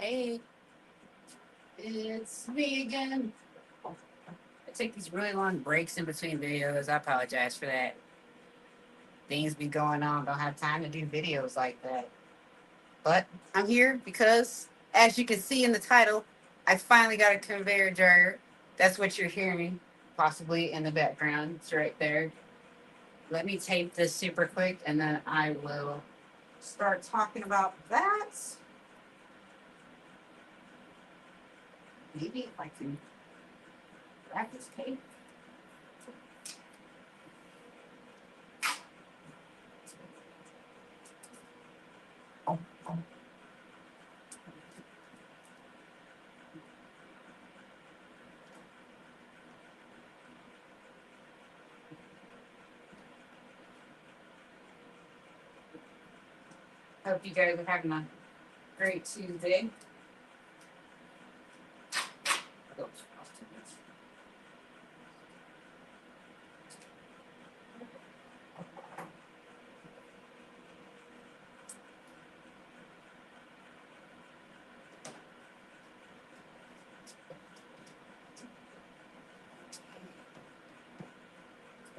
Hey, it's me again. I take these really long breaks in between videos. I apologize for that. Things be going on. Don't have time to do videos like that. But I'm here because, as you can see in the title, I finally got a conveyor dryer. That's what you're hearing, possibly in the background. It's right there. Let me tape this super quick and then I will start talking about that. Maybe if I can grab this tape. Hope you guys are having a great Tuesday.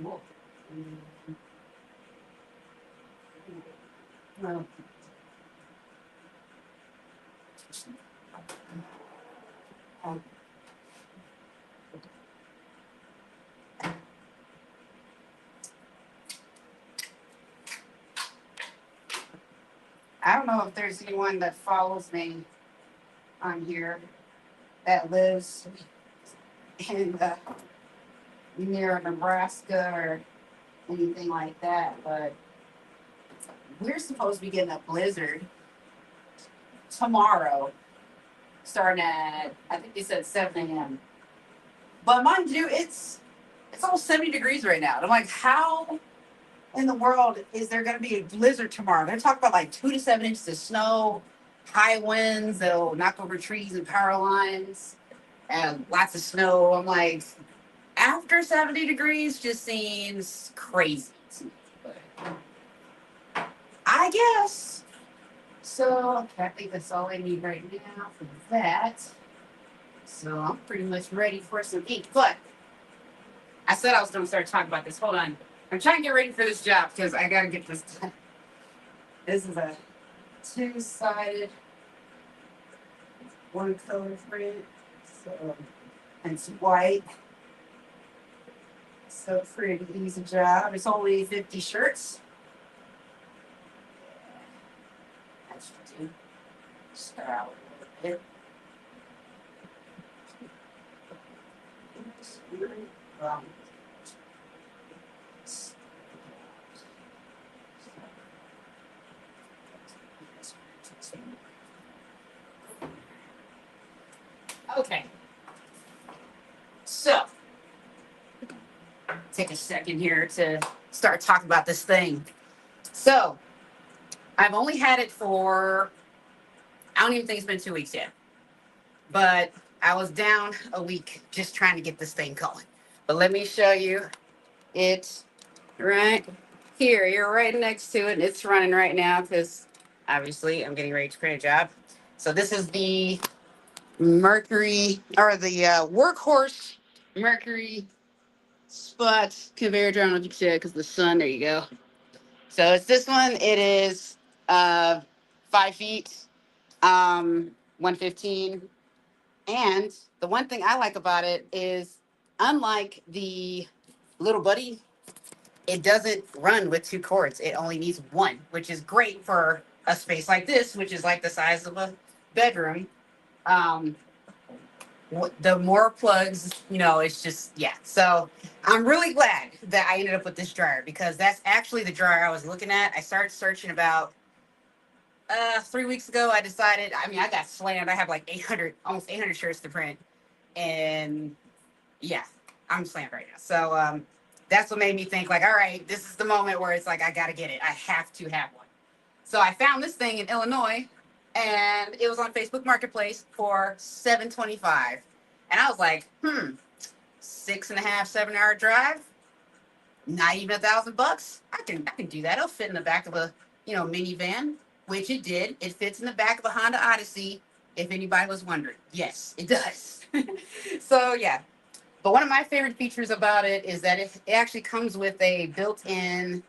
Cool. Well, I don't know if there's anyone that follows me on here that lives in near Nebraska or anything like that, but we're supposed to be getting a blizzard tomorrow, starting at I think they said 7 a.m. But mind you, it's almost 70 degrees right now. And I'm like, how in the world is there going to be a blizzard tomorrow? They're talking about like 2 to 7 inches of snow, high winds that'll knock over trees and power lines, and lots of snow. I'm like, after 70 degrees just seems crazy to me. But I guess. So I think that's all I need right now for that. So I'm pretty much ready for some ink. But I said I was going to start talking about this. Hold on. I'm trying to get ready for this job because I got to get this done. This is a two-sided, one color print. So, and it's white. So pretty easy job. It's only 50 shirts. That should do. Start out a little bit. Um, okay. So, take a second here to start talking about this thing. So, I've only had it for, I don't even think it's been 2 weeks yet. But I was down a week just trying to get this thing going. But let me show you it right here. You're right next to it. It's running right now because obviously I'm getting ready to create a job. So this is the Mercury or the Workhorse Mercury Spot conveyor drone. I don't know if you can see it because the sun. There you go. So it's this one. It is 5 feet, 115. And the one thing I like about it is, unlike the little buddy, it doesn't run with two cords. It only needs one, which is great for a space like this, which is like the size of a bedroom. Um, the more plugs, it's just, yeah. So I'm really glad that I ended up with this dryer because that's actually the dryer I was looking at. I started searching about 3 weeks ago. I decided, I got slammed. I have like 800, almost 800 shirts to print. And yeah, I'm slammed right now. So that's what made me think, like, all right, this is the moment where it's like, I got to get it. I have to have one. So I found this thing in Illinois, and it was on Facebook Marketplace for $725. And I was like, 6.5, 7 hour drive, not even $1,000. I can do that. It'll fit in the back of a minivan, which it did. It fits in the back of a Honda Odyssey. If anybody was wondering, yes, it does. So yeah, but one of my favorite features about it is that it actually comes with a built-in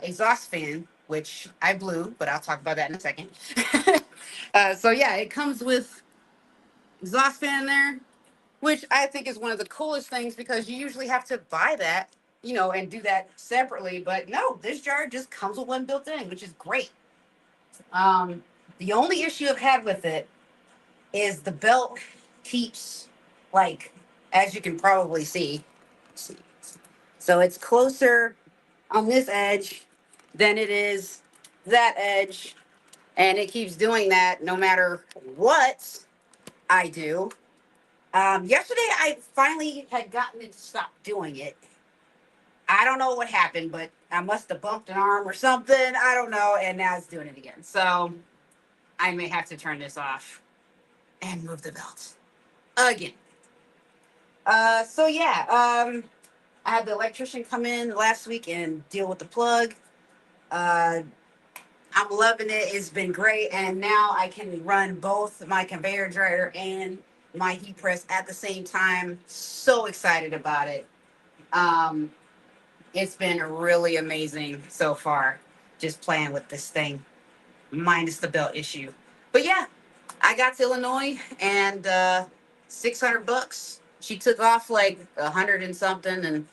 exhaust fan, which I blew, but I'll talk about that in a second. So yeah, it comes with exhaust fan there, which I think is one of the coolest things because you usually have to buy that, and do that separately. But no, this jar just comes with one built in, which is great. Um, the only issue I've had with it is the belt keeps, like, as you can probably see. So it's closer on this edge than it is that edge, and it keeps doing that no matter what I do. Yesterday, I finally had gotten it to stop doing it. I don't know what happened, but I must have bumped an arm or something. I don't know, and now it's doing it again. So I may have to turn this off and move the belt again. So yeah, I had the electrician come in last week and deal with the plug. Uh, I'm loving it. It's been great, and now I can run both my conveyor dryer and my heat press at the same time. So excited about it. Um, it's been really amazing so far, just playing with this thing, minus the belt issue. But yeah, I got to Illinois and $600. She took off like 100 and something, and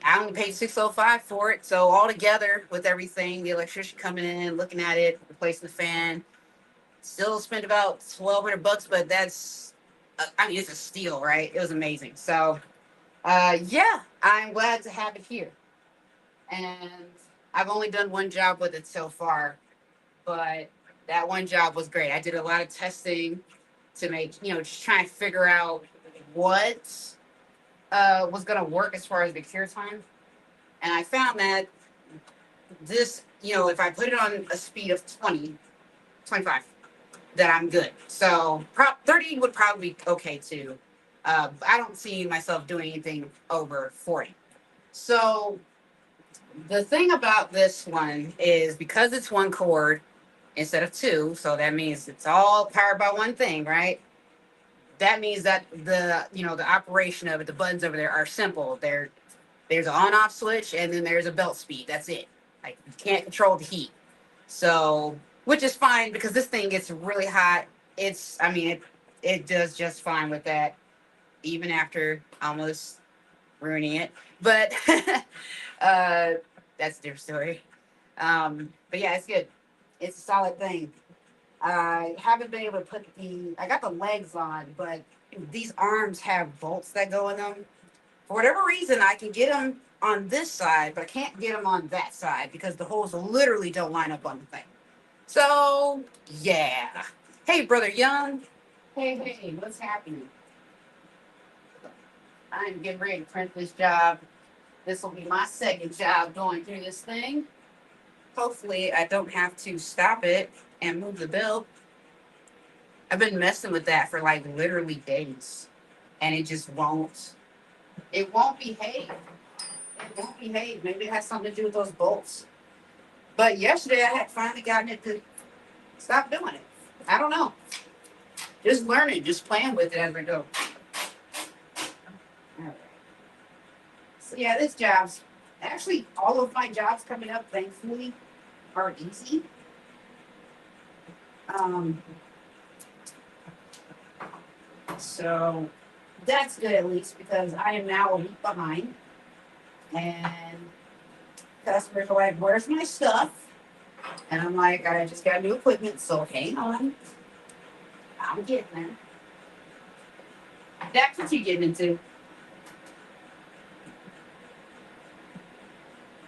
I only paid 605 for it. So all together with everything, the electrician coming in, looking at it, replacing the fan, still spent about $1,200. But that's, I mean, it's a steal, right? It was amazing. So yeah, I'm glad to have it here. And I've only done one job with it so far, but that one job was great. I did a lot of testing to make, just trying to figure out what was going to work as far as the cure time. And I found that this, if I put it on a speed of 20, 25, that I'm good. So 30 would probably be okay too. I don't see myself doing anything over 40. So the thing about this one is because it's one cord instead of two, so that means it's all powered by one thing, right? That means that the operation of it, the buttons over there are simple. There's an on-off switch and then there's a belt speed. That's it. Like, you can't control the heat. So, which is fine because this thing gets really hot. I mean, it does just fine with that, even after almost ruining it. But uh, that's a different story. But yeah, it's good. It's a solid thing. I haven't been able to I got the legs on, but these arms have bolts that go in them. For whatever reason, I can get them on this side, but I can't get them on that side because the holes literally don't line up on the thing. So, yeah. Hey, Brother Young. Hey, what's happening? I'm getting ready to print this job. This will be my second job going through this thing. Hopefully, I don't have to stop it and move the bill. I've been messing with that for like literally days, and it just won't. It won't behave. It won't behave. Maybe it has something to do with those bolts. But yesterday, I had finally gotten it to stop doing it. I don't know. Just learning, just playing with it as I go. All right. So yeah, this job's actually all of my jobs coming up, thankfully, are easy. Um, so that's good at least because I am now a week behind. And customers are like, "Where's my stuff?" And I'm like, "I just got new equipment, so hang on. I'm getting there." That's what you getting into.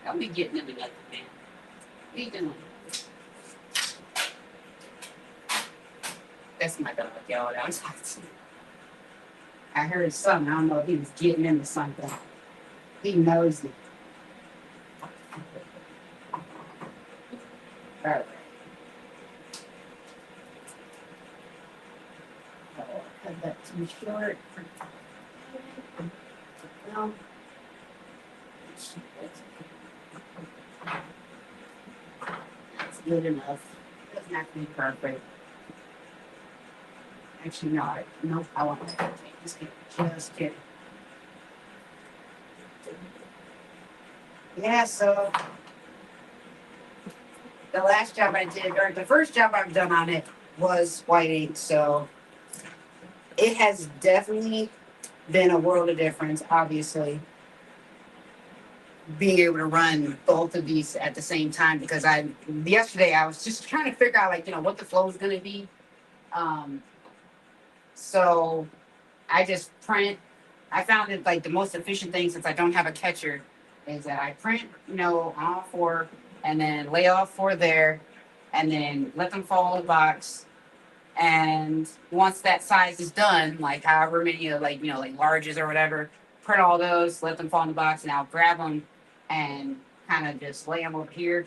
I'll be getting into nothing, man. What are you doing? That's my dog, y'all. That was awesome. I heard something. I don't know if he was getting into something. He knows it. All right. Cut that too short. No. That's good enough. It doesn't have to be perfect. Actually, no, I won't. Just kidding. Just kidding. Yeah, so the last job I did, or the first job I've done on it was white ink. So it has definitely been a world of difference, obviously, being able to run both of these at the same time because yesterday I was just trying to figure out like, what the flow is gonna be. Um so I just print. I found it like the most efficient thing since I don't have a catcher is that I print, on all four and then lay off four there and then let them fall in the box. And once that size is done, like however many like larges or whatever, print all those, let them fall in the box, and I'll grab them and kind of just lay them over here.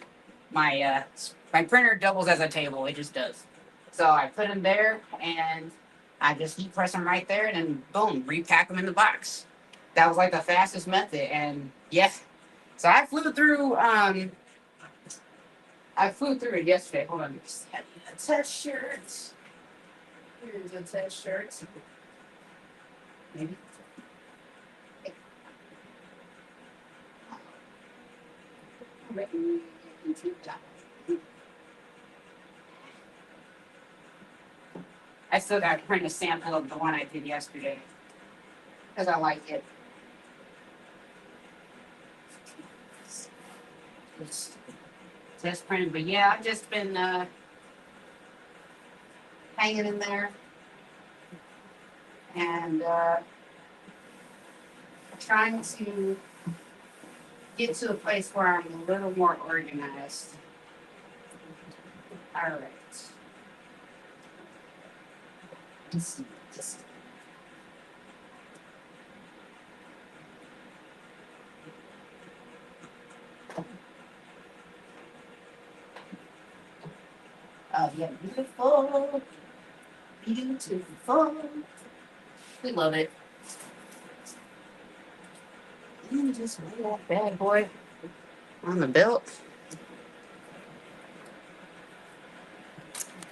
My printer doubles as a table; it just does. So I put them there, and I just heat press them right there, and then boom, repack them in the box. That was like the fastest method, and yeah. So I flew through it yesterday. Hold on, just had a test shirt. Here's a test shirt. Maybe. I still got to print a sample of the one I did yesterday because I like it. It's test printed, but yeah, I've just been hanging in there and trying to get to a place where I'm a little more organized. All right. Just oh yeah, beautiful, beautiful. We love it. Let me just lay that bad boy on the belt.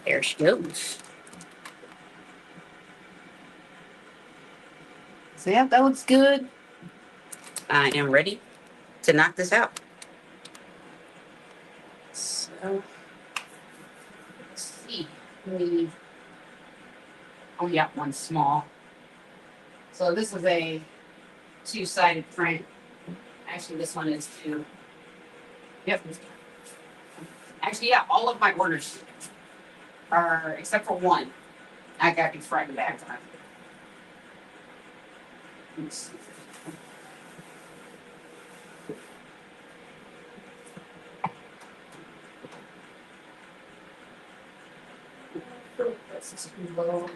There she goes. So yeah, that looks good. I am ready to knock this out. So let's see. We only got one small. So this is a two-sided print. Actually, this one is two. Yep. Actually, yeah, all of my orders are except for one. I got these front and back on. Let's see. This is too low.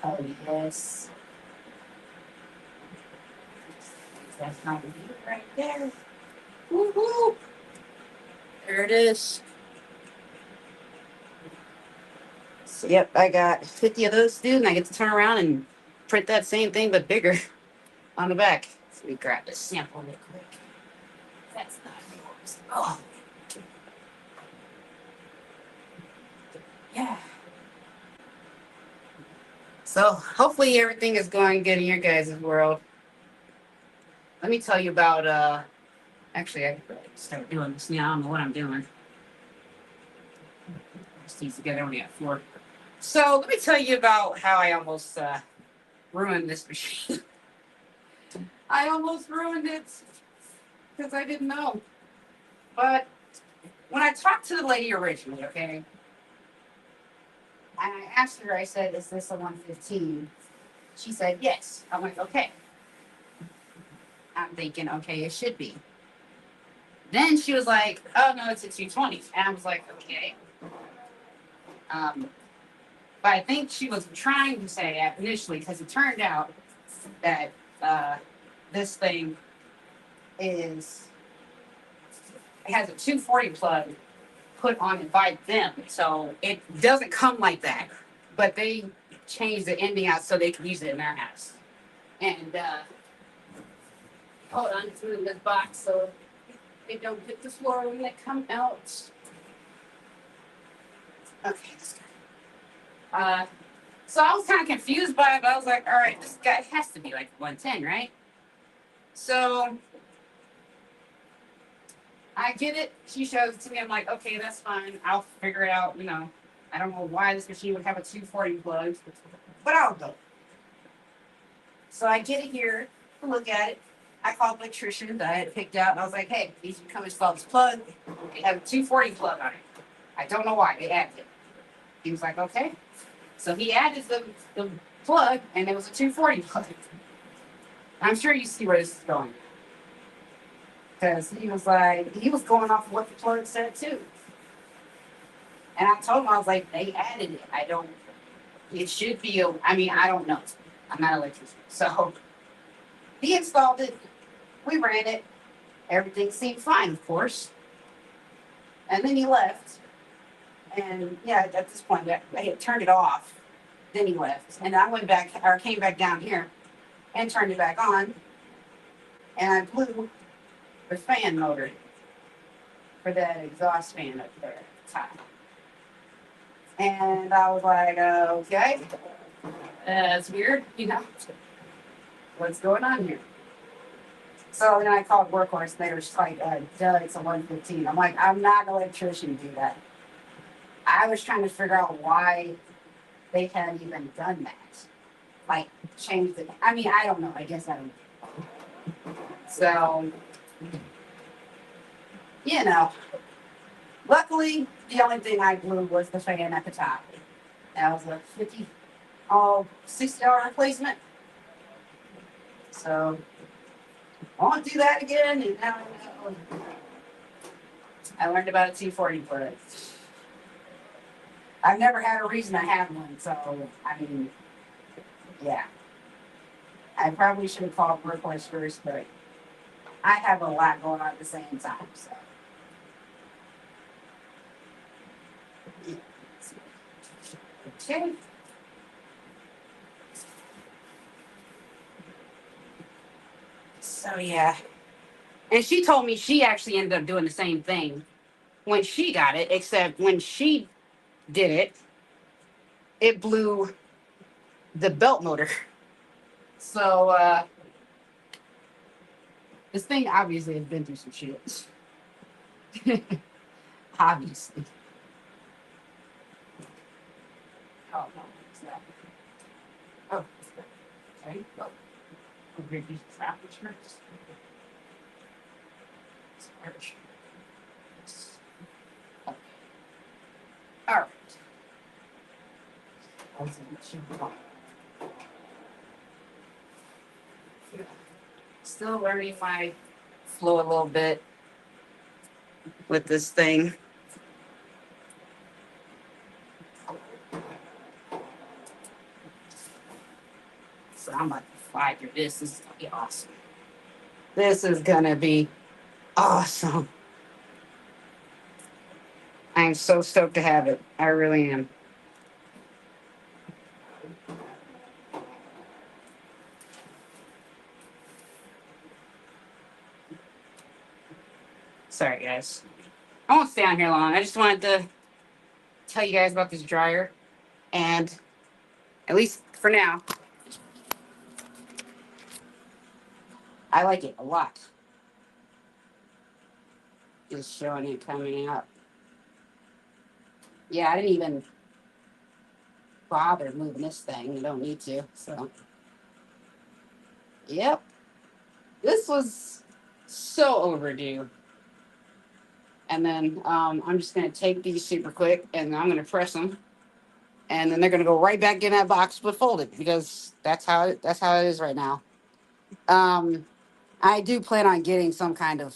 Oh yes. That's not it right there. Woo-hoo. There it is. So, yep, I got 50 of those to do, and I get to turn around and print that same thing but bigger on the back. So we grab this sample real quick. That's not yours. Oh. Yeah. So hopefully everything is going good in your guys' world. Let me tell you about actually I could start doing this now. I don't know what I'm doing. Just these together only got four. So let me tell you about how I almost ruined this machine. I almost ruined it because I didn't know. But when I talked to the lady originally, okay, and I asked her, I said, "Is this a 115?" She said, "Yes." I'm like, "Okay." I'm thinking, "Okay, it should be." Then she was like, "Oh no, it's a 220," and I was like, "Okay." Um, but I think she was trying to say that initially because it turned out that this thing is, it has a 240 plug put on it by them. So it doesn't come like that. But they changed the ending out so they can use it in their house. And hold on, it's in this box so they don't hit the floor when they come out. Okay, let's go. So I was kind of confused by it, but I was like, all right, this guy has to be like 110, right? So I get it. She shows it to me. I'm like, okay, that's fine. I'll figure it out. You know, I don't know why this machine would have a 240 plug, but I'll go. So I get it here, look at it. I called the electrician that I had picked out, and I was like, hey, these can come install this plug. They have a 240 plug on it. I don't know why they added it. He was like, okay. So he added the plug, and it was a 240 plug. I'm sure you see where this is going. Because he was like, he was going off of what the plug said too. And I told him, I was like, they added it. I don't, it should be, I mean, I don't know. I'm not an electrician. So he installed it. We ran it. Everything seemed fine, of course. And then he left. And yeah, at this point, I had turned it off. Then he left. And I went back, or came back down here and turned it back on. And I blew the fan motor for that exhaust fan up there at the top. And I was like, okay, that's weird, you know, what's going on here? So then I called Workhorse, and they were just like, Doug, it's a 115. I'm like, I'm not an electrician to do that. I was trying to figure out why they hadn't even done that. Like, changed it. I mean, I don't know. I guess I don't know. So, you know, luckily, the only thing I blew was the fan at the top. That was a $60 replacement. So, I won't do that again. And now I learned about a 240 plug. I've never had a reason to have one, so I mean, yeah. I probably should have called Workhorse first, but I have a lot going on at the same time, so. Okay. So yeah. And she told me she actually ended up doing the same thing when she got it, except when she did it, it blew the belt motor. So this thing obviously has been through some shit. Obviously. Oh no, it's that. Oh, okay. Oh, we're these traffic shirts. Okay. All right. Still learning my flow a little bit with this thing. So I'm about to fly through this. This is gonna be awesome. This is gonna be awesome. I'm so stoked to have it. I really am. Sorry, guys. I won't stay on here long. I just wanted to tell you guys about this dryer. And at least for now, I like it a lot. Just showing it coming up. Yeah, I didn't even bother moving this thing. You don't need to. So, yep. This was so overdue. And then I'm just going to take these super quick and I'm going to press them. And then they're going to go right back in that box but folded because that's how it is right now. I do plan on getting some kind of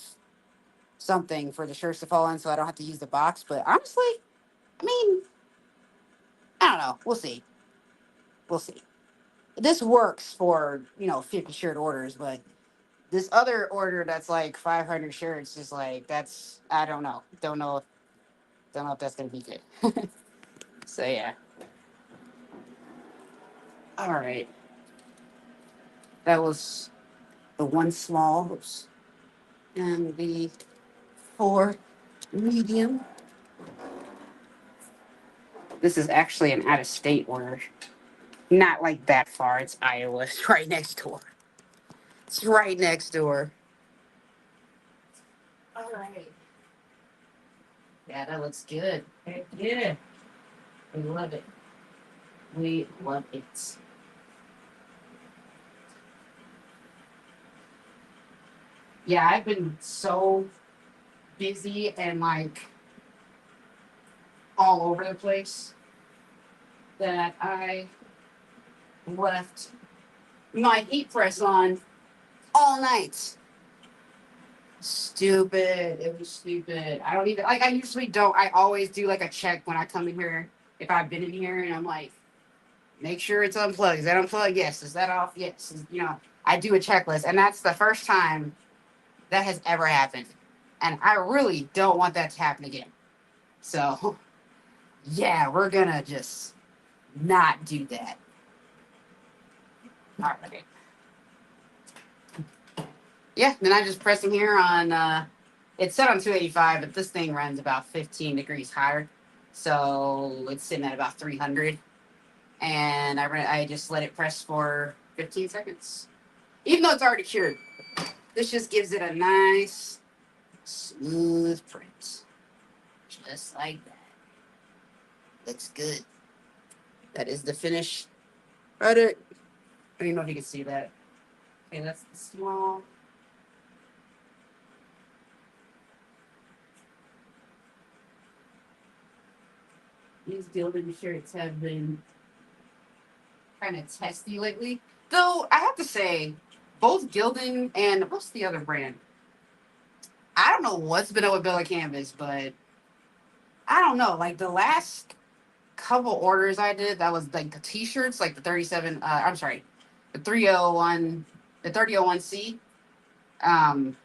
something for the shirts to fall in so I don't have to use the box. But honestly, I mean, I don't know. We'll see. We'll see. This works for, 50 shirt orders, but This other order that's like 500 shirts is like, that's, I don't know. Don't know if that's gonna be good. So yeah. All right. That was the one small, oops, and the four medium. This is actually an out of state order. Not like that far. It's Iowa. It's right next door. It's right next door. All right. Yeah, that looks good. Heck yeah. We love it. We love it. Yeah, I've been so busy and like all over the place that I left my heat press on all night. Stupid. It was stupid. I don't even like. I usually don't. I always do like a check when I come in here if I've been in here, and I'm like, make sure it's unplugged. Is that unplugged? Yes. Is that off? Yes. You know, I do a checklist, and that's the first time that has ever happened, and I really don't want that to happen again. So, yeah, we're gonna just not do that. All right. Yeah, then I just press them here on, it's set on 285, but this thing runs about 15 degrees higher. So it's sitting at about 300. And I just let it press for 15 seconds. Even though it's already cured, this just gives it a nice, smooth print. Just like that. Looks good. That is the finished product. I don't even know if you can see that. Okay, that's the small. These Gildan shirts have been kind of testy lately. Though I have to say, both Gildan and what's the other brand? I don't know what's been up with Bella Canvas, but I don't know. Like the last couple orders I did, that was like the t-shirts, like the 37. I'm sorry, the 301, the 3001C. Um,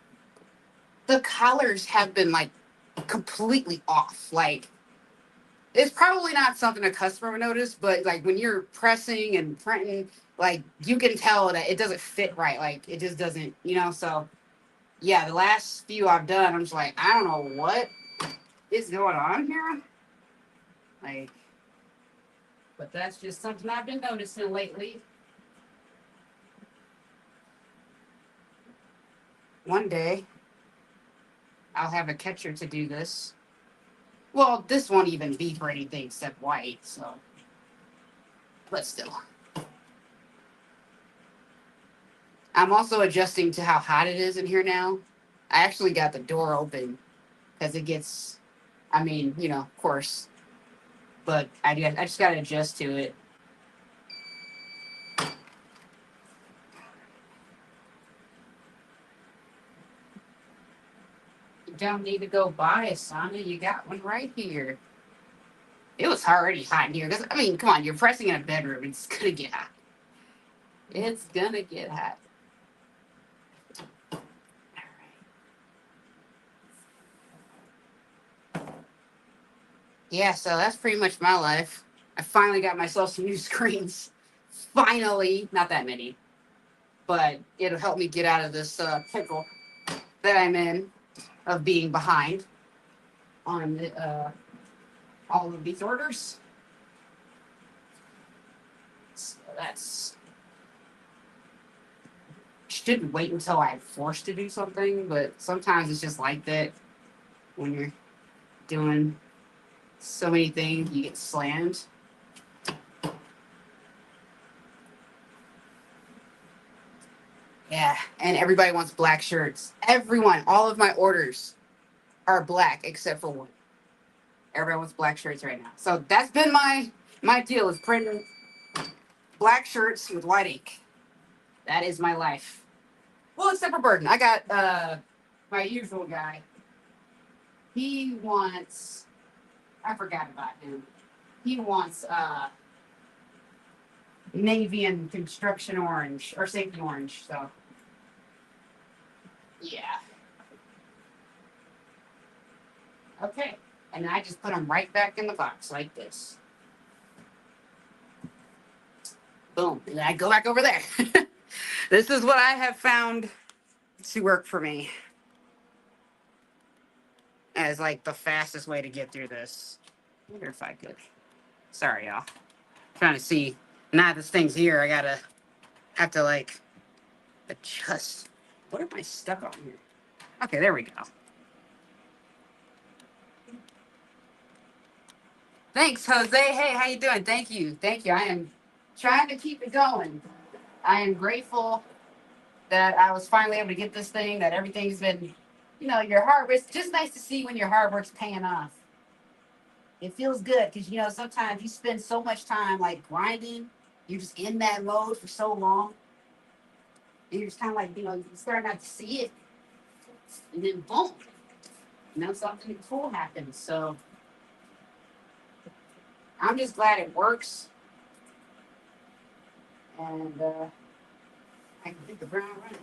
the colors have been like completely off. Like it's probably not something a customer would notice, but like when you're pressing and printing, like you can tell that it doesn't fit right. Like it just doesn't, you know. So yeah, the last few I've done, I'm just like, I don't know what is going on here. Like, but that's just something I've been noticing lately. One day I'll have a catcher to do this. Well, this won't even be for anything except white, so but still. I'm also adjusting to how hot it is in here now. I actually got the door open because it gets, I mean, you know, of course, but I just got to adjust to it. You don't need to go buy a sauna. You got one right here. It was already hot in here. Cause, I mean, come on, you're pressing in a bedroom. It's going to get hot. It's going to get hot. All right. Yeah, so that's pretty much my life. I finally got myself some new screens. Finally, not that many, but it'll help me get out of this pickle that I'm in of being behind on all of these orders. So that's shouldn't wait until I'm forced to do something, but sometimes it's just like that when you're doing so many things, you get slammed. Yeah, and everybody wants black shirts. Everyone, all of my orders are black except for one. Everybody wants black shirts right now. So that's been my deal is printing black shirts with white ink. That is my life. Well, except for Burden. I got my usual guy. He wants I forgot about him. He wants navy and construction orange or safety orange. So Yeah. Okay. And then I just put them right back in the box like this. Boom. And then I go back over there. This is what I have found to work for me as like the fastest way to get through this. I wonder if I could. Sorry, y'all. Trying to see. Now this thing's here. I gotta have to like adjust. What am I stuck on here? Okay, there we go. Thanks, Jose. Hey, how you doing? Thank you. Thank you. I am trying to keep it going. I am grateful that I was finally able to get this thing, that everything's been, your hard work. It's just nice to see when your hard work's paying off. It feels good because, sometimes you spend so much time like grinding. You're just in that mode for so long. And you're just kind of like, you start not to see it. And then boom, something cool happens. So I'm just glad it works. And I can hit the ground running.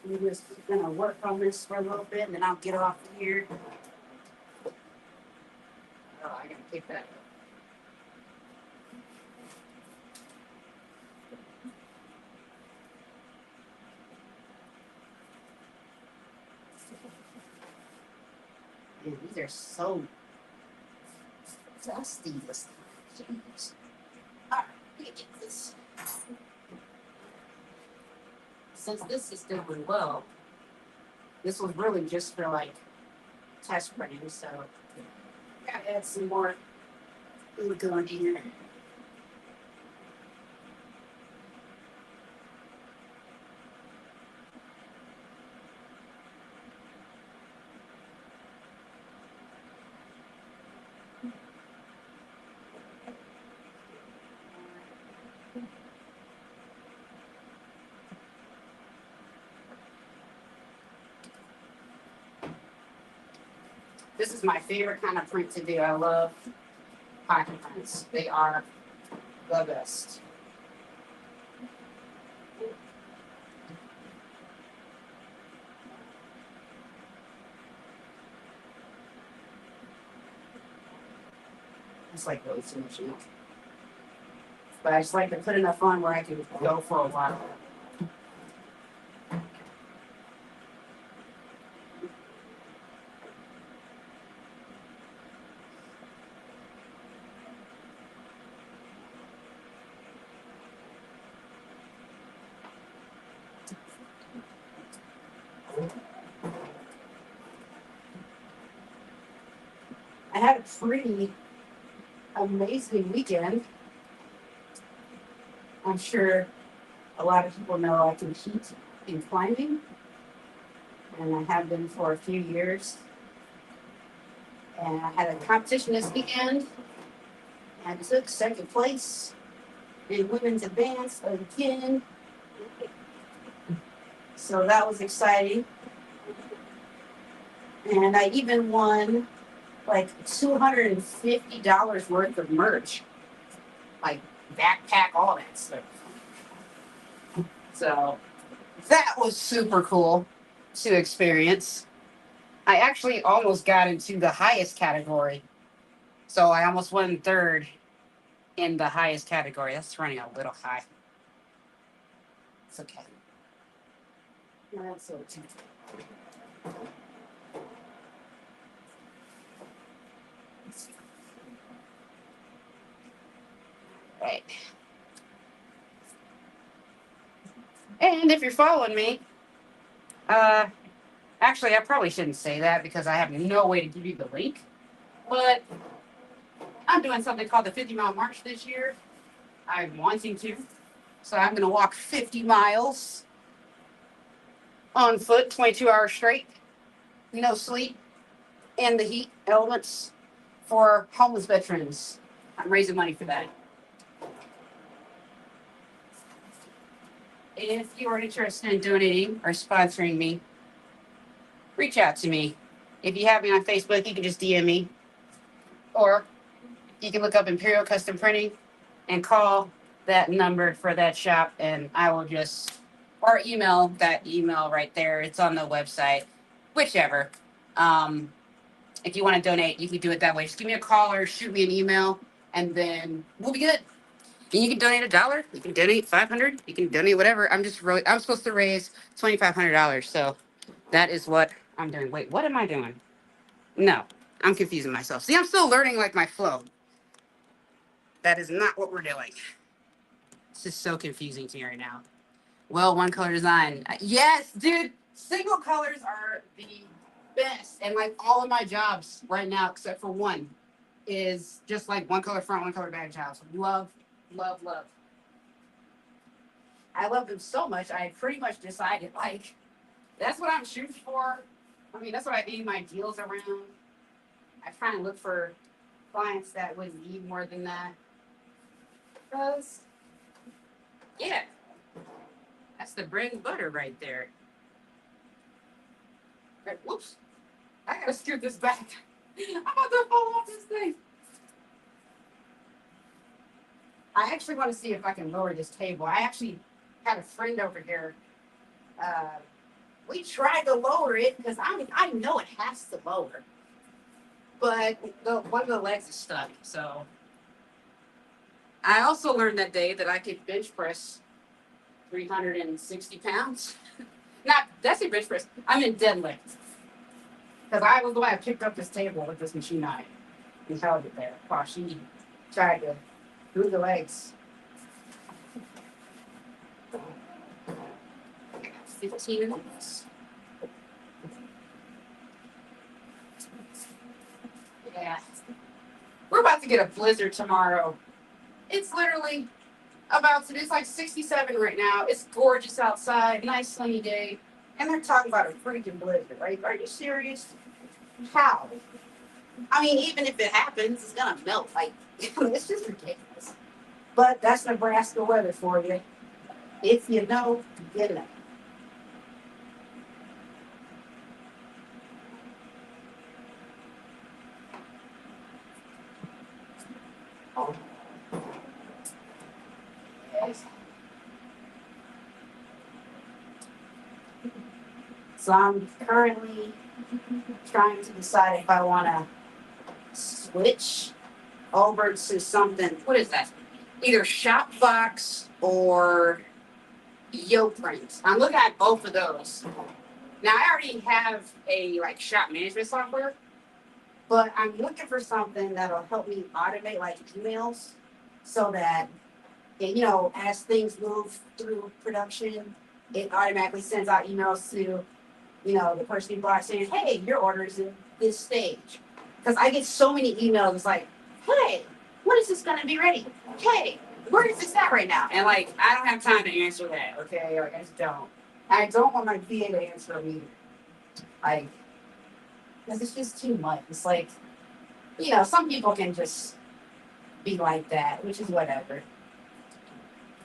I'm just gonna work on this for a little bit, and then I'll get off here. Oh, I gotta pick that up. Man, these are so dusty. Jeez. All right, let me get this. Since this is doing well, this was really just for like test printing, so gotta add some more glue in here. This is my favorite kind of print to do. I love pocket prints. They are the best. It's like really too much ink. But I just like to put enough on where I can go for a while. I had a pretty amazing weekend. I'm sure a lot of people know I compete in climbing, and I have been for a few years. And I had a competition this weekend. I took second place in women's advance again. So that was exciting. And I even won like $250 worth of merch, like backpack, all that stuff. So that was super cool to experience. I actually almost got into the highest category. So I almost won third in the highest category. That's running a little high. It's okay. No, that's okay. Right. And if you're following me, actually, I probably shouldn't say that because I have no way to give you the link. But I'm doing something called the 50 Mile March this year. I'm wanting to. So I'm going to walk 50 miles on foot, 22 hours straight, no sleep, and the heat elements for homeless veterans. I'm raising money for that. If you are interested in donating or sponsoring me, reach out to me. If you have me on Facebook, you can just DM me, or you can look up Imperial Custom Printing and call that number for that shop, and I will just, or email that email right there. It's on the website, whichever. Um, if you want to donate, you can do it that way. Just give me a call or shoot me an email, and then we'll be good. And you can donate $1. You can donate 500. You can donate whatever. I'm supposed to raise $2,500, so that is what I'm doing. Wait, what am I doing? No, I'm confusing myself. See, I'm still learning like my flow. That is not what we're doing. This is so confusing to me right now. Well, one color design. Yes, dude. Single colors are the best. And like all of my jobs right now, except for one, is just like one color front, one color back jobs. Love, love, love. I love them so much. I pretty much decided like that's what I'm shooting for. I mean, that's what I aim my deals around. I try and look for clients that would need more than that. Because, yeah, that's the bread and butter right there. Right, whoops. I gotta scoot this back. I'm about to fall off this thing. I actually want to see if I can lower this table. I actually had a friend over here. Uh, we tried to lower it because I know it has to lower, but one of the legs is stuck. So I also learned that day that I could bench press 360 pounds. Not that's a bench press. I'm in deadlift because I was the one that picked up this table with this machine on it and held it there while she tried to do the legs. 15 minutes. Yeah. We're about to get a blizzard tomorrow. It's literally it's like 67 right now. It's gorgeous outside, nice sunny day. And they're talking about a freaking blizzard, right? Are you serious? How? I mean, even if it happens, it's gonna melt. Like, it's just ridiculous. But that's Nebraska weather for you. If you know, you know. Oh. Yes. So I'm currently trying to decide if I want to switch over to something. What is that? Either Shopbox or YoPrint. I'm looking at both of those. Now I already have a like shop management software, but I'm looking for something that'll help me automate like emails, so that as things move through production, it automatically sends out emails to the person who bought it saying, "Hey, your order is in this stage." Because I get so many emails. It's like, "Hey, when is this gonna be ready? Hey, where is this at right now?" And like, I don't have time to answer that. Okay, like I just don't. I don't want my VA to answer me. Like, because it's just too much. It's like, some people can just be like that, which is whatever.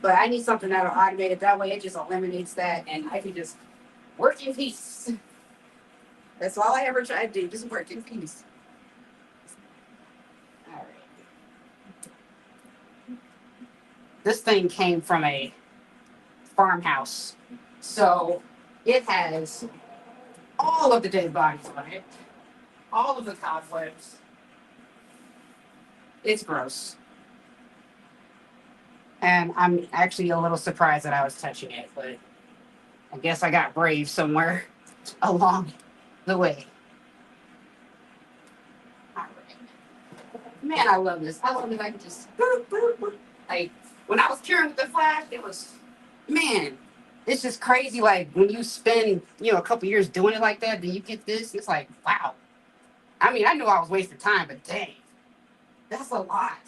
But I need something that'll automate it. That way, it just eliminates that, and I can just work in peace. That's all I ever try to do, just work in peace. All right. This thing came from a farmhouse, so it has all of the dead bodies on it, all of the cobwebs. It's gross. And I'm actually a little surprised that I was touching it, but I guess I got brave somewhere along the way. All right. Man, I love this. I love that I can just like when I was curing with the Flash, it was man, it's just crazy. Like when you spend a couple years doing it like that, then you get this. It's like wow. I mean, I knew I was wasting time, but dang, that's a lot.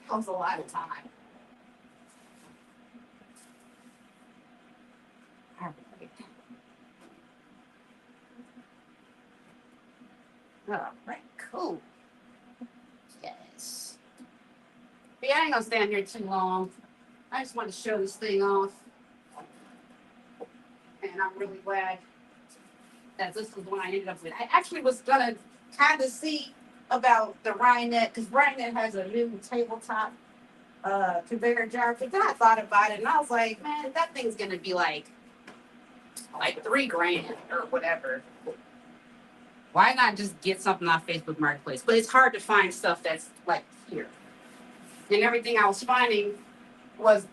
That was a lot of time. All right, cool. Yes. But yeah, I ain't gonna stand here too long. I just want to show this thing off, and I'm really glad that this was the one I ended up with. I actually was gonna kind of see about the Rhinet because Rhinet has a new tabletop conveyor jar. But then I thought about it, and I was like, man, that thing's gonna be like $3,000 or whatever. Why not just get something off Facebook Marketplace? But it's hard to find stuff that's like here. And everything I was finding was,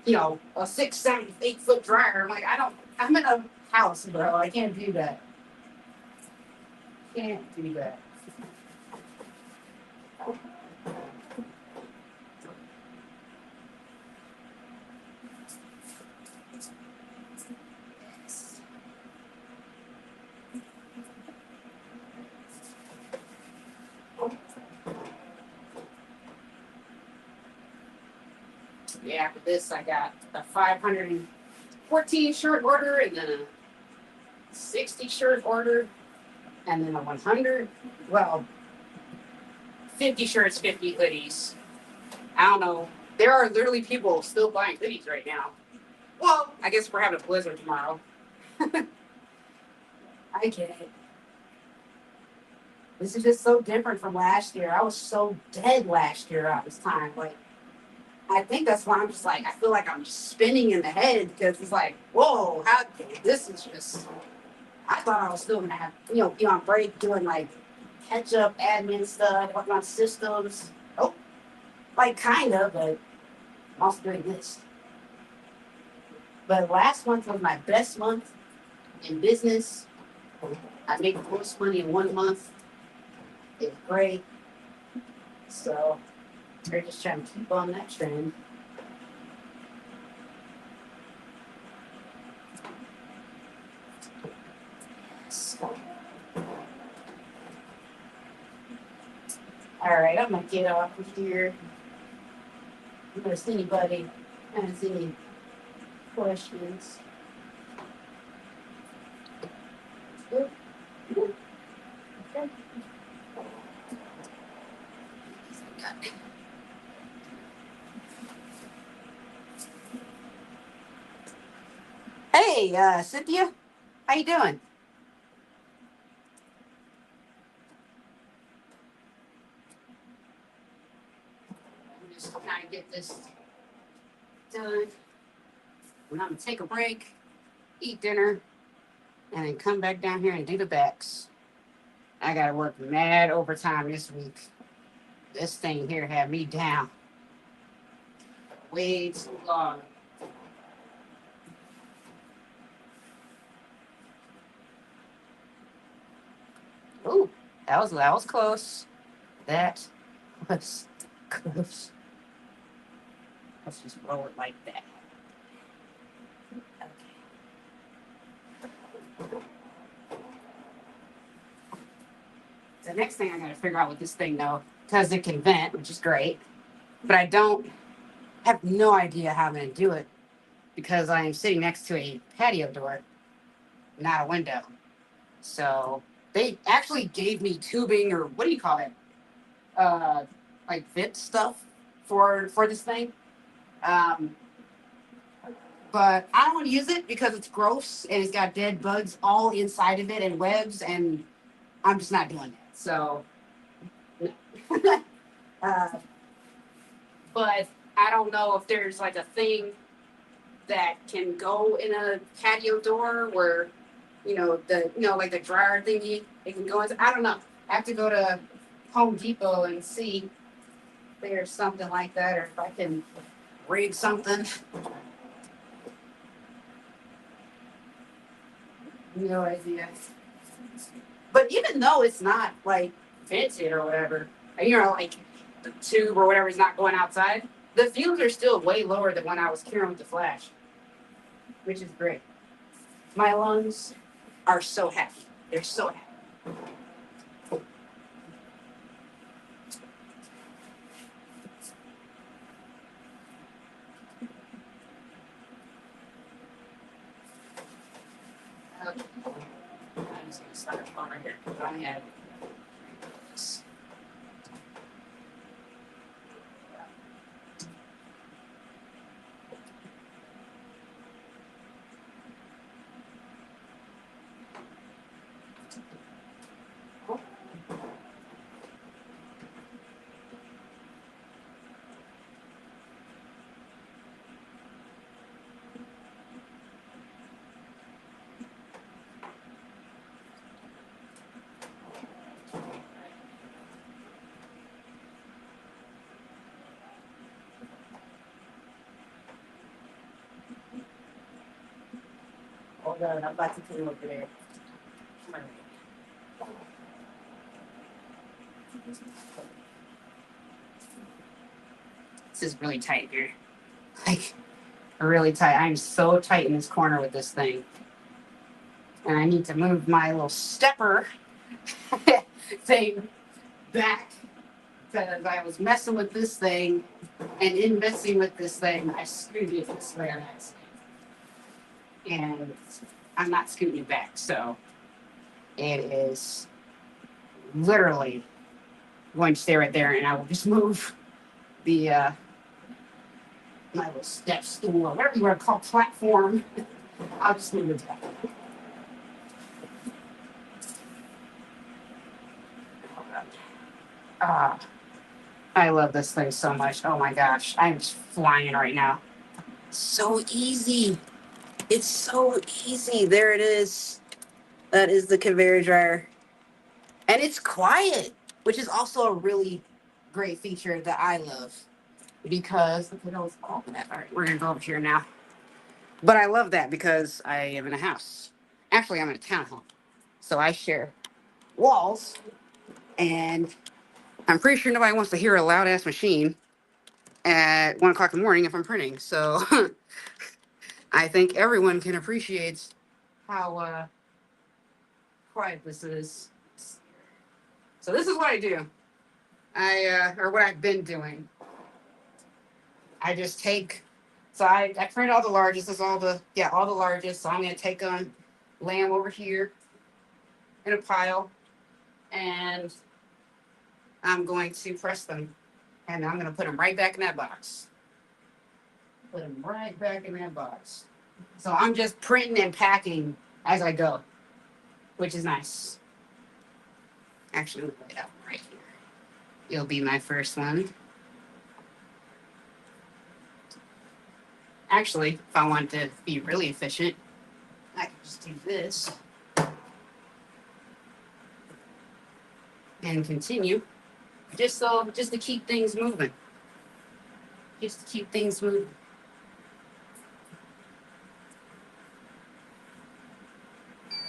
a 6, 7, 8 foot dryer. I'm like, I'm in a house, bro. I can't do that. Can't do that. Yeah, after this, I got a 514 shirt order, and then a 60 shirt order, and then a 100. Well, 50 shirts, 50 hoodies. I don't know. There are literally people still buying hoodies right now. Well, I guess we're having a blizzard tomorrow. I get it. This is just so different from last year. I was so dead last year at this time. Like, I think that's why I'm just like, I feel like I'm spinning in the head because it's like, whoa, how this is just. I thought I was still gonna have, be on break doing like catch up admin stuff, working on systems. Oh, like kind of, but I'm also doing this. But last month was my best month in business. I made the most money in 1 month. It's great. So we're just trying to keep on that trend. All right, I'm gonna get off of here. Unless anybody has any questions. Okay. Hey, Cynthia, how you doing? I'm just trying to get this done. I'm gonna take a break, eat dinner, and then come back down here and do the backs. I gotta work mad overtime this week. This thing here had me down way too long. Ooh, that was close. That was close. Let's just roll it like that. Okay. The next thing I gotta figure out with this thing though, because it can vent, which is great, but I don't have no idea how I'm gonna do it because I am sitting next to a patio door, not a window. So they actually gave me tubing or what do you call it? Like vent stuff for this thing. Um, but I don't want to use it because it's gross and it's got dead bugs all inside of it and webs, and I'm just not doing that. So, uh, but I don't know if there's like a thing that can go in a patio door where, like the dryer thingy, it can go into. I don't know. I have to go to Home Depot and see if there's something like that, or if I can rig something. No idea. But even though it's not like vented or whatever, like the tube or whatever is not going outside, the fumes are still way lower than when I was curing with the flash, which is great. My lungs are so happy. They're so happy. Okay. I'm just gonna start over here. Go ahead. I'm about to put it over there. This is really tight here. Like, really tight. I'm so tight in this corner with this thing. And I need to move my little stepper thing back because I was messing with this thing. And in messing with this thing, I screwed it this way on accident. And I'm not scooting it back. So it is literally going to stay right there. And I will just move the my little step stool or whatever you want to call platform. I'll just move it back. Ah, I love this thing so much. Oh my gosh, I'm just flying right now. So easy. It's so easy. There it is. That is the conveyor dryer. And it's quiet, which is also a really great feature that I love because look at all that. All right, we're gonna go over here now. But I love that because I am in a house. Actually, I'm in a townhome, so I share walls, and I'm pretty sure nobody wants to hear a loud ass machine at 1 o'clock in the morning if I'm printing. So I think everyone can appreciate how quiet this is. So this is what I do. Or what I've been doing. I just take, so I print all the largest. This is all the largest. So I'm gonna take them, lay them over here in a pile, and I'm going to press them, and I'm gonna put them right back in that box. Put them right back in that box. So I'm just printing and packing as I go, which is nice. Actually, let me put it out right here. It'll be my first one. Actually, if I want to be really efficient, I can just do this and continue, just to keep things moving. Just to keep things moving.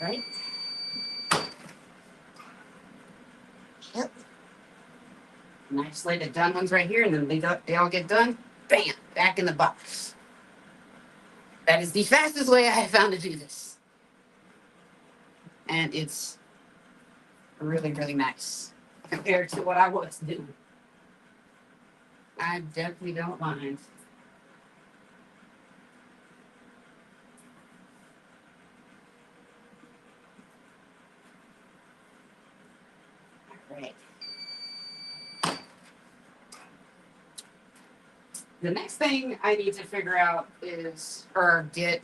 All right. Yep. And I just lay the done ones right here, and then they all get done. Bam! Back in the box. That is the fastest way I have found to do this. And it's really, really nice compared to what I was doing. I definitely don't mind. All right. The next thing I need to figure out is, or get,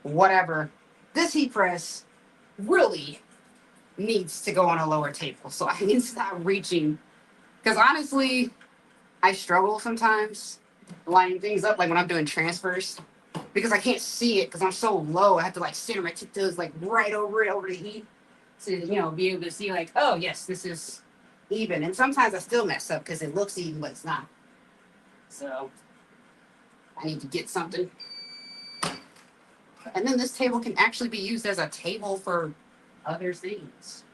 whatever, this heat press really needs to go on a lower table. So I need to stop reaching. Because honestly, I struggle sometimes lining things up, like when I'm doing transfers, because I can't see it because I'm so low. I have to like sit on my tiptoes, like right over it, over the heat, to be able to see, like, oh yes, this is even. And sometimes I still mess up because it looks even, but it's not. So I need to get something. And then this table can actually be used as a table for other things.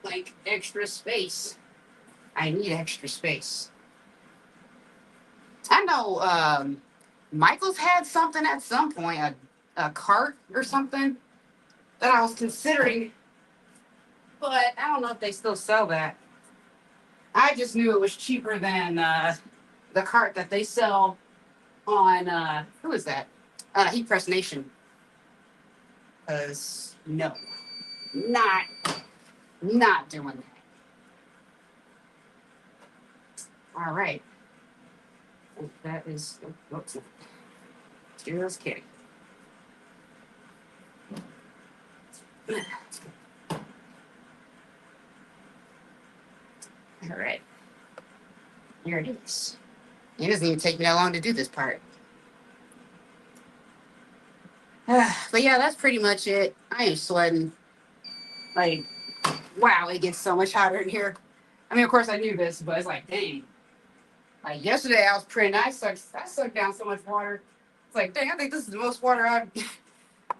Like extra space. I need extra space. I know Michael's had something at some point, a cart or something that I was considering, but I don't know if they still sell that. I just knew it was cheaper than the cart that they sell on, who is that? Heat Press Nation. Because, no, not doing that. All right. That is, whoops. Just kidding. All right. Here it is. It doesn't even take me that long to do this part. But yeah, that's pretty much it. I am sweating. Like, wow, it gets so much hotter in here. I mean, of course I knew this, but it's like, dang. Like yesterday I was printing, I sucked down so much water. It's like, dang, I think this is the most water I've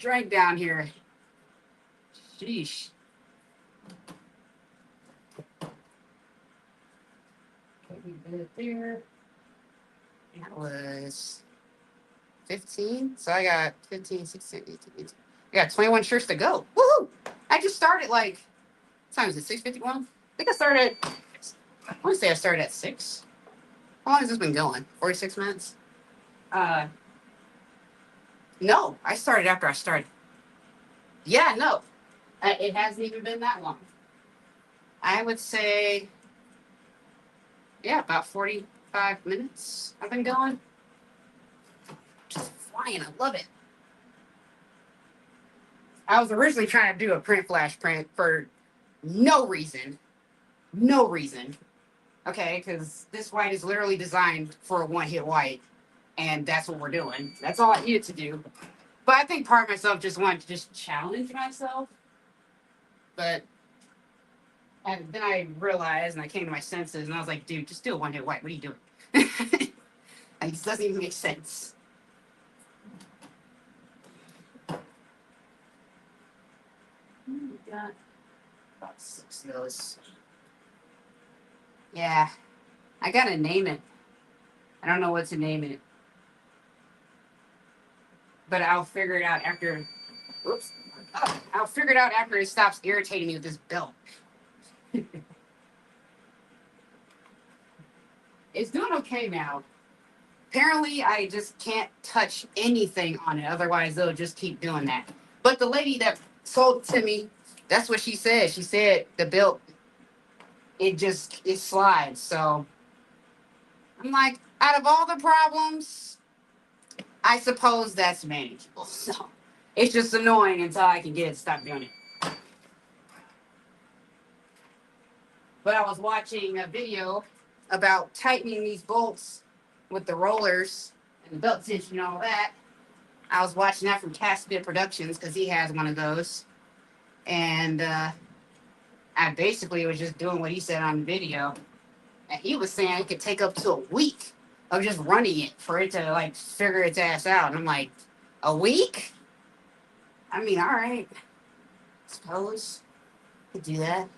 drank down here. Sheesh. Okay, we did it there. That was 15. So I got 15, 16, 18, 18. I got 21 shirts to go. Woohoo! I just started like, what time is it? 6:51? I think I started, I want to say I started at 6. How long has this been going? 46 minutes? Uh, no, I started after I started. Yeah, no, it hasn't even been that long. I would say, yeah, about 45 minutes I've been going. Just flying. I love it. I was originally trying to do a print flash print for no reason. No reason. Okay, because this white is literally designed for a one hit white. And that's what we're doing. That's all I needed to do. But I think part of myself just wanted to just challenge myself. But and then I realized and I came to my senses and I was like, dude, just do a one hit white. What are you doing? Like, this doesn't even make sense. Got about 6 of those. Yeah, I gotta name it. I don't know what to name it, but I'll figure it out after. Oops. I'll figure it out after it stops irritating me with this belt. It's doing okay now. Apparently, I just can't touch anything on it. Otherwise, they'll just keep doing that. But the lady that sold it to me, that's what she said. She said the belt, it slides. So I'm like, out of all the problems, I suppose that's manageable. So it's just annoying until I can get it to stop doing it. But I was watching a video about tightening these bolts with the rollers and the belt tension and all that. I was watching that from Caspit Productions because he has one of those. And I basically was just doing what he said on the video. And he was saying it could take up to a week of just running it for it to like figure its ass out. And I'm like, a week? I mean, all right. Suppose could do that.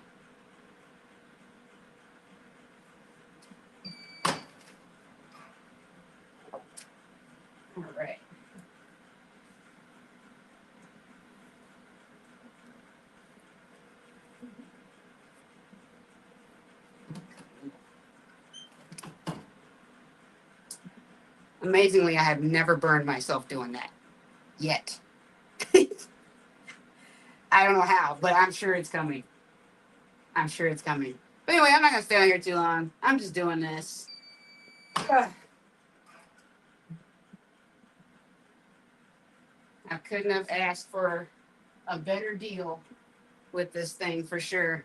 All right. Amazingly, I have never burned myself doing that yet. I don't know how, but I'm sure it's coming. I'm sure it's coming. But anyway, I'm not gonna stay on here too long. I'm just doing this. Ugh. I couldn't have asked for a better deal with this thing for sure.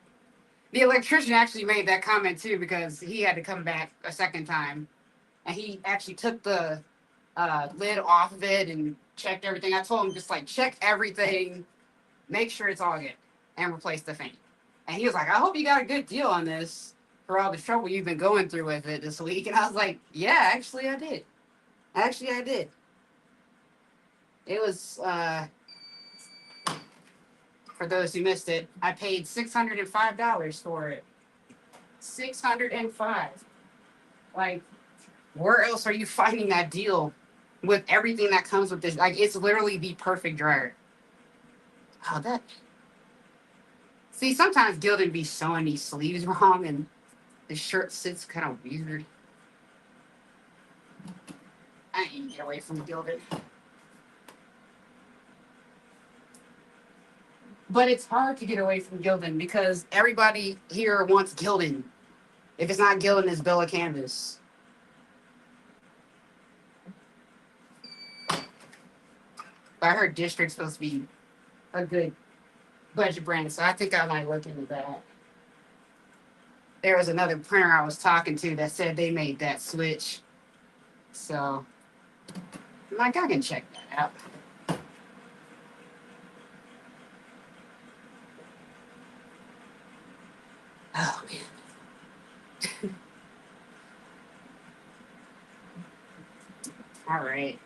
The electrician actually made that comment too because he had to come back a second time, and he actually took the lid off of it and checked everything. I told him just like check everything, make sure it's all good, and replace the fan. And he was like, "I hope you got a good deal on this for all the trouble you've been going through with it this week." And I was like, "Yeah, actually, I did. Actually, I did. It was for those who missed it. I paid $605 for it. 605. Like, where else are you finding that deal with everything that comes with this? Like, it's literally the perfect dryer. Oh, that. See, sometimes Gildan be sewing these sleeves wrong, and the shirt sits kind of weird. I need to get away from Gildan. But it's hard to get away from Gildan because everybody here wants Gildan. If it's not Gildan, it's Bella Canvas. But I heard District's supposed to be a good budget brand, so I think I might look into that. There was another printer I was talking to that said they made that switch. So I'm like, I can check that out. Oh man. All right.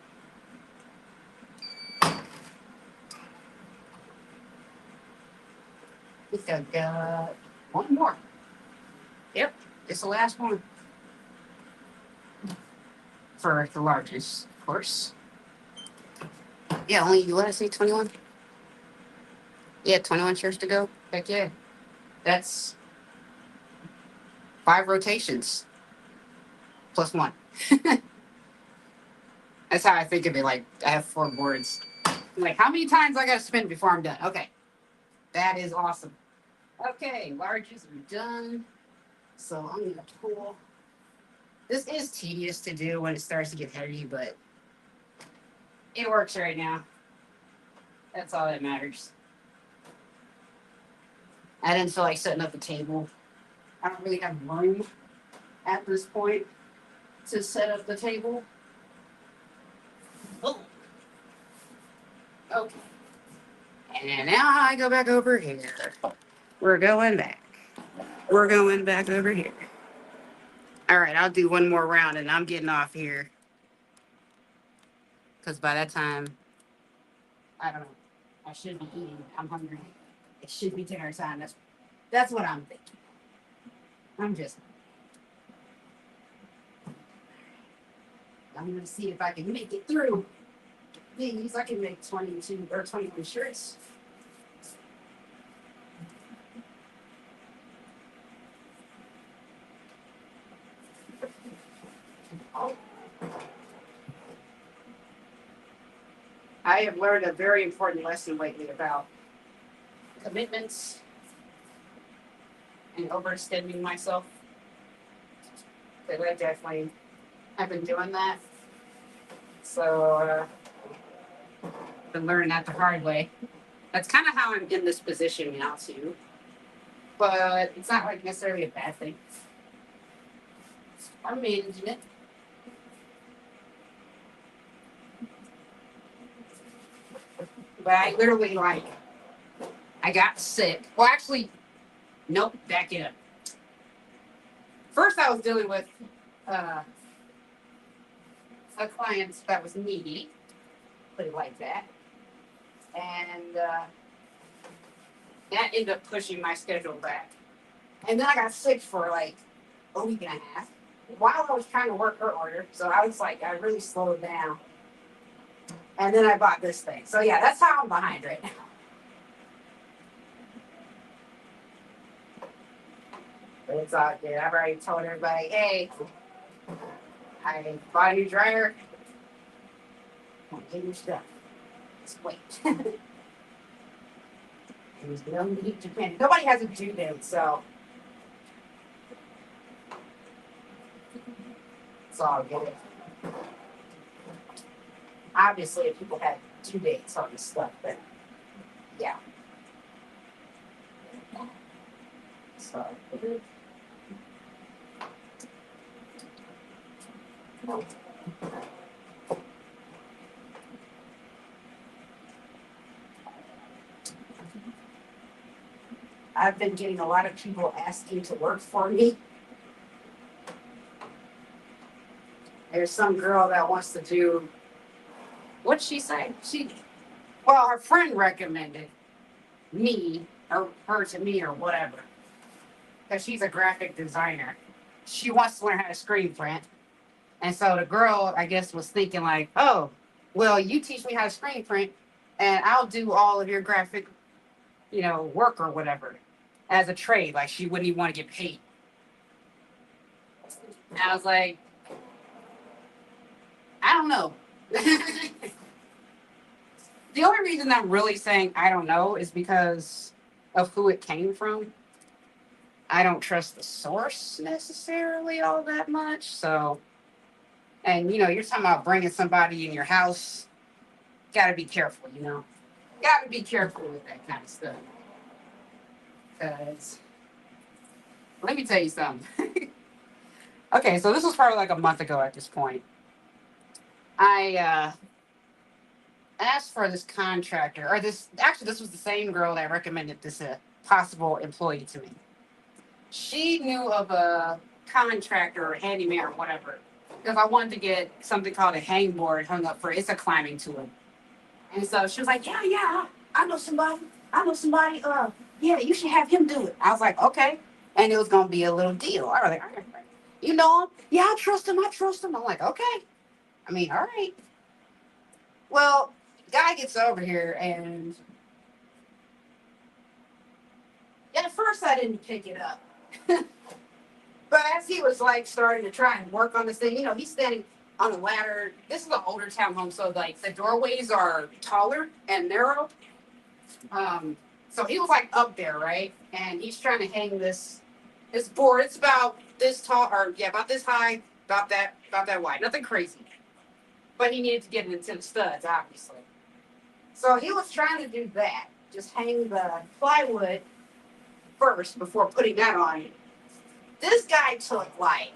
think I got one more. Yep, it's the last one for the largest, of course. Yeah, only you want to say 21? Yeah, 21 shirts to go. Heck yeah. That's 5 rotations plus one. That's how I think of it. Like, I have 4 boards. Like, how many times I got to spin before I'm done? Okay. That is awesome. Okay, larges are done. So I'm going to pull. This is tedious to do when it starts to get heavy, but it works right now. That's all that matters. I didn't feel like setting up the table. I don't really have room at this point to set up the table. Oh, okay. And now I go back over here. We're going back. We're going back over here. All right, I'll do one more round and I'm getting off here. Because by that time, I don't know. I should be eating. I'm hungry. It should be dinner time. That's what I'm thinking. I'm just. I'm gonna see if I can make it through these. I can make 22 or 21 shirts. Oh. I have learned a very important lesson lately about commitments and overextending myself. Because I definitely have been doing that. So, been learning that the hard way. That's kind of how I'm in this position now too. But it's not like necessarily a bad thing. I'm managing it. But I literally I got sick. Well, actually, nope, back it up. First, I was dealing with a client that was needy, put it like that. And that ended up pushing my schedule back. And then I got sick for like a week and a half while I was trying to work her order. So I was like, I really slowed down. And then I bought this thing. So yeah, that's how I'm behind right now. But it's all good. I've already told everybody, hey, I bought a new dryer. Get your stuff. Just wait. There's no need to panic. Nobody has a due date, so it's all good. Obviously, if people had due dates on this stuff, but yeah. So. I've been getting a lot of people asking to work for me. There's some girl that wants to do, what'd she say? Well, her friend recommended me, or her to me, or whatever. Because she's a graphic designer. She wants to learn how to screen print. And so the girl, I guess, was thinking like, oh, well, you teach me how to screen print, and I'll do all of your graphic, work or whatever as a trade. Like she wouldn't even want to get paid. And I was like, I don't know. The only reason I'm really saying I don't know is because of who it came from. I don't trust the source necessarily all that much. So, and you're talking about bringing somebody in your house. Got to be careful, Got to be careful with that kind of stuff. Because, let me tell you something. Okay, so this was probably like a month ago at this point. I asked for this contractor, or this was the same girl that recommended this possible employee to me. She knew of a contractor or handyman or whatever, because I wanted to get something called a hang board hung up for it's a climbing tool. And so she was like, yeah, I know somebody. Yeah, you should have him do it. I was like, okay. And it was gonna be a little deal. I was like, all right, all right. You know him? Yeah, I trust him. I trust him. I'm like, okay. I mean, all right. Well, guy gets over here, and at first I didn't pick it up. But as he was like starting to try and work on this thing, he's standing on a ladder. This is an older townhome, so like the doorways are taller and narrow. Um, so he was like up there, right? And he's trying to hang this board. It's about this tall, or yeah, about this high, about that wide. Nothing crazy. But he needed to get it into the studs, obviously. So he was trying to do that. Just hang the plywood first before putting that on. This guy took like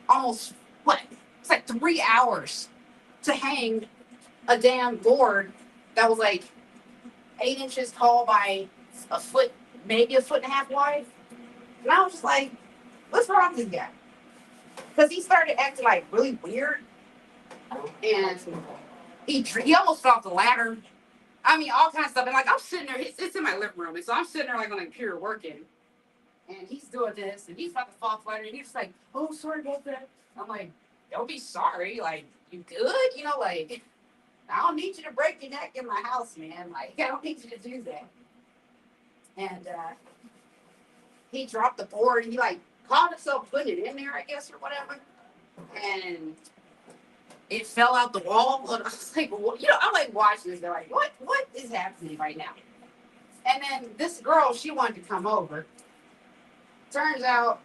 almost what? It's like 3 hours to hang a damn board that was like 8 inches tall by a foot, maybe a foot and a half wide. And I was just like, what's wrong with this guy? Because he started acting like really weird. And he almost fell off the ladder. I mean, all kinds of stuff. And like, I'm sitting there, it's in my living room. And so I'm sitting there like on a computer working. And he's doing this, and he's about to fall off the ladder. And he's like, oh, sorry about that. I'm like, don't be sorry. Like, you good? Like, I don't need you to break your neck in my house, man. Like, I don't need you to do that. And he dropped the board. He like caught himself putting it in there, I guess, or whatever. And it fell out the wall. And I was like, well, I'm like watching this. They're like, what is happening right now? And then this girl, she wanted to come over. Turns out,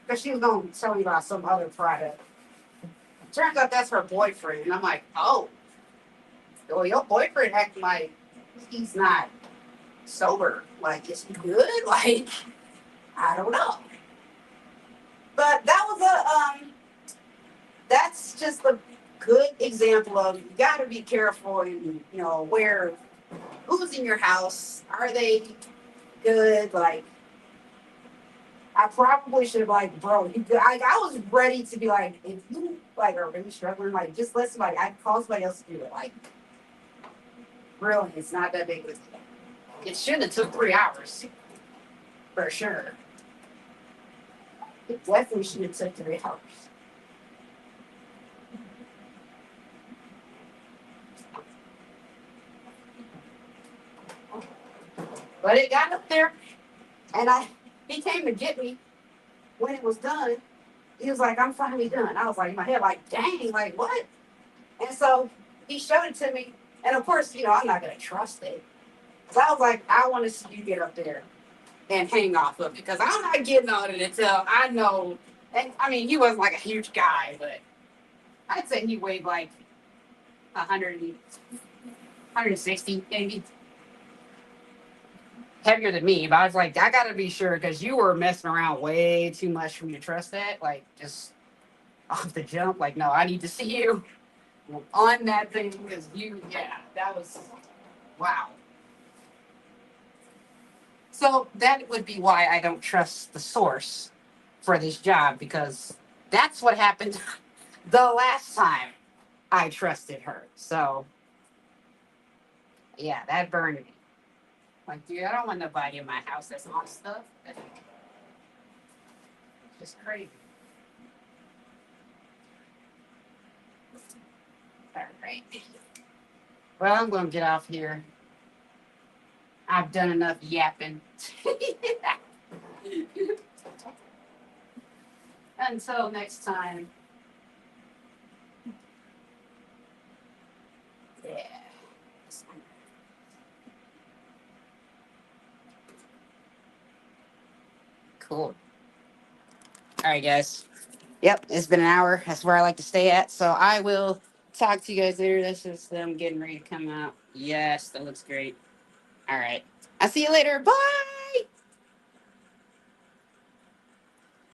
because she was going to tell me about some other product. Turns out that's her boyfriend. And I'm like, oh, well, your boyfriend acting like he's not sober. Like, is he good? Like, I don't know. But that was that's just a good example of you got to be careful and, where, who's in your house. Are they good? Like, I probably should have, like, bro, I was ready to be like, if you, like, are really struggling, like, just let somebody, I call somebody else to do it. Like, really, it's not that big of a deal. It shouldn't have took 3 hours, for sure. It definitely should have took 3 hours. But it got up there, and he came to get me when it was done. He was like, I'm finally done. I was like, in my head, like, dang, like, what? And so he showed it to me. And of course, I'm not going to trust it. So I was like, I want to see you get up there and hang off of it because I'm not getting on it until I know. And I mean, he wasn't like a huge guy, but I'd say he weighed like 100, 160, maybe. Heavier than me, but I was like, I gotta be sure because you were messing around way too much for me to trust that. Like, just off the jump. Like, no, I need to see you on that thing because that was wow. So that would be why I don't trust the source for this job because that's what happened the last time I trusted her. So yeah, that burned me. Like, dude, I don't want nobody in my house that's on stuff. That's just crazy. All right. Well, I'm going to get off here. I've done enough yapping. Until next time. Yeah. Cool. All right, guys. Yep, it's been an hour. That's where I like to stay at. So I will talk to you guys later. This is them getting ready to come out. Yes, that looks great. All right. I'll see you later. Bye.